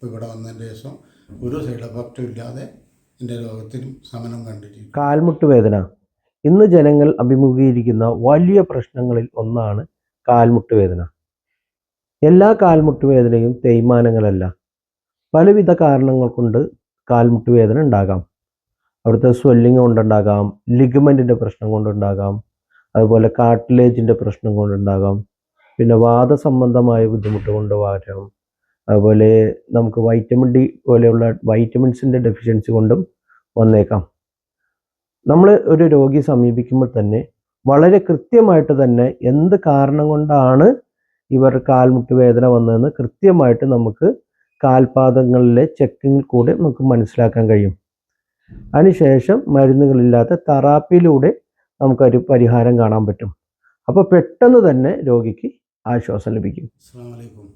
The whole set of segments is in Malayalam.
ഇപ്പോൾ ഇവിടെ വന്നതിൻ്റെ ശേഷം ഒരു സൈഡ് എഫക്റ്റും ഇല്ലാതെ എൻ്റെ രോഗത്തിനും ശമനം കണ്ടിരിക്കും. കാൽമുട്ട് വേദന ഇന്ന് ജനങ്ങൾ അഭിമുഖീകരിക്കുന്ന വലിയ പ്രശ്നങ്ങളിൽ ഒന്നാണ് കാൽമുട്ട് വേദന. എല്ലാ കാൽമുട്ട് വേദനയും തേയ്മാനങ്ങളല്ല. പലവിധ കാരണങ്ങൾ കൊണ്ട് കാൽമുട്ട് വേദന ഉണ്ടാകാം. അവിടുത്തെ സ്വെല്ലിങ് കൊണ്ടുണ്ടാകാം, ലിഗമെൻറ്റിൻ്റെ പ്രശ്നം കൊണ്ടുണ്ടാകാം, അതുപോലെ കാർട്ടിലേജിൻ്റെ പ്രശ്നം കൊണ്ടുണ്ടാകാം, പിന്നെ വാദസംബന്ധമായ ബുദ്ധിമുട്ട് കൊണ്ട് വരാം, അതുപോലെ നമുക്ക് വൈറ്റമിൻ ഡി പോലെയുള്ള വൈറ്റമിൻസിൻ്റെ ഡെഫിഷ്യൻസി കൊണ്ടും വന്നേക്കാം. നമ്മൾ ഒരു രോഗിയെ സമീപിക്കുമ്പോൾ തന്നെ വളരെ കൃത്യമായിട്ട് തന്നെ എന്ത് കാരണം കൊണ്ടാണ് ഇവർ കാൽമുട്ട് വേദന വന്നതെന്ന് കൃത്യമായിട്ട് നമുക്ക് കാൽപാദങ്ങളിലെ ചെക്കിങ്ങിൽ കൂടെ നമുക്ക് മനസ്സിലാക്കാൻ കഴിയും. അതിനുശേഷം മരുന്നുകളില്ലാത്ത തെറാപ്പിയിലൂടെ നമുക്കൊരു പരിഹാരം കാണാൻ പറ്റും. അപ്പോൾ പെട്ടെന്ന് തന്നെ രോഗിക്ക് ആശ്വാസം ലഭിക്കും. അസ്സലാമു അലൈക്കും.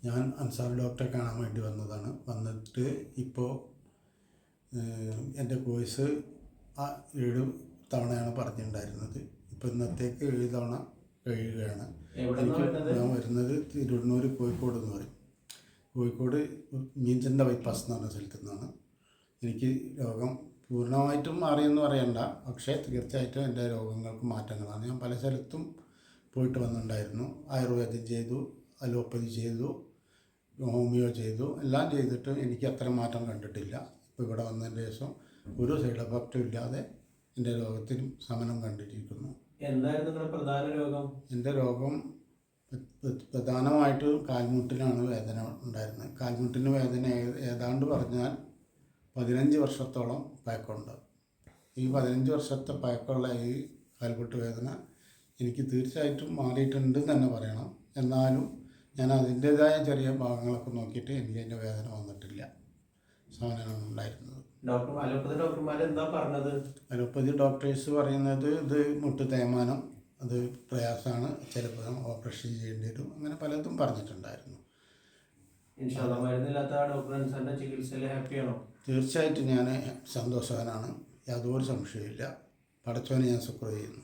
ഞാൻ അൻസാർ ഡോക്ടറെ കാണാൻ വേണ്ടി വന്നതാണ്. വന്നിട്ട് ഇപ്പോൾ എൻ്റെ കോഴ്സ് 7 തവണയാണ് പറഞ്ഞിട്ടുണ്ടായിരുന്നത്. ഇപ്പോൾ ഇന്നത്തേക്ക് 7 തവണ കഴിയുകയാണ്. ഞാൻ വരുന്നത് തിരുവണ്ണൂർ കോഴിക്കോട് എന്ന് പറയും. കോഴിക്കോട് മീൻചന്ത ബൈപ്പാസ് എന്ന് പറഞ്ഞ സ്ഥലത്തു നിന്നാണ്. എനിക്ക് രോഗം പൂർണ്ണമായിട്ടും മാറിയെന്ന് പറയണ്ട, പക്ഷേ തീർച്ചയായിട്ടും എൻ്റെ രോഗങ്ങൾക്ക് മാറ്റങ്ങളാണ്. ഞാൻ പല സ്ഥലത്തും പോയിട്ട് വന്നിട്ടുണ്ടായിരുന്നു. ആയുർവേദം ചെയ്തു, അലോപ്പതി ചെയ്തു, ഹോമിയോ ചെയ്തു, എല്ലാം ചെയ്തിട്ട് എനിക്ക് അത്ര മാറ്റം കണ്ടിട്ടില്ല. ഇപ്പോൾ ഇവിടെ വന്നതിൻ്റെ ശേഷം ഒരു സൈഡ് എഫക്റ്റും ഇല്ലാതെ എൻ്റെ രോഗത്തിനും ശമനം കണ്ടിരിക്കുന്നു. എന്തായിരുന്നു നിങ്ങളുടെ പ്രധാന രോഗം? എൻ്റെ രോഗം പ്രധാനമായിട്ടും കാൽമുട്ടിനാണ് വേദന ഉണ്ടായിരുന്നത്. കാൽമുട്ടിന് വേദന ഏതാണ്ട് പറഞ്ഞാൽ 15 വർഷത്തോളം പഴക്കമുണ്ട്. ഈ 15 വർഷത്തെ പഴക്കമുള്ള ഈ കാൽമുട്ട് വേദന എനിക്ക് തീർച്ചയായിട്ടും മാറിയിട്ടുണ്ട് തന്നെ പറയണം. എന്നാലും ഞാൻ അതിൻ്റേതായ ചെറിയ ഭാഗങ്ങളൊക്കെ നോക്കിയിട്ട് എനിക്ക് അതിൻ്റെ വേദന വന്നിട്ടില്ല, ശമനമാണ് ഉണ്ടായിരുന്നത്. അലോപ്പതി ഡോക്ടർമാർ എന്താ പറഞ്ഞത്? അലോപ്പതി ഡോക്ടേഴ്സ് പറയുന്നത് ഇത് മുട്ട് തേയ്മാനം, അത് പ്രയാസമാണ്, ചിലപ്പോൾ ഓപ്പറേഷൻ ചെയ്യേണ്ടി വരും, അങ്ങനെ പലതും പറഞ്ഞിട്ടുണ്ടായിരുന്നു. ചികിത്സയിൽ ഹാപ്പിയാണോ? തീർച്ചയായിട്ടും ഞാൻ സന്തോഷവാനാണ്, യാതൊരു സംശയമില്ല. പടച്ചവനെ ഞാൻ ശുക്ർ ചെയ്യുന്നു.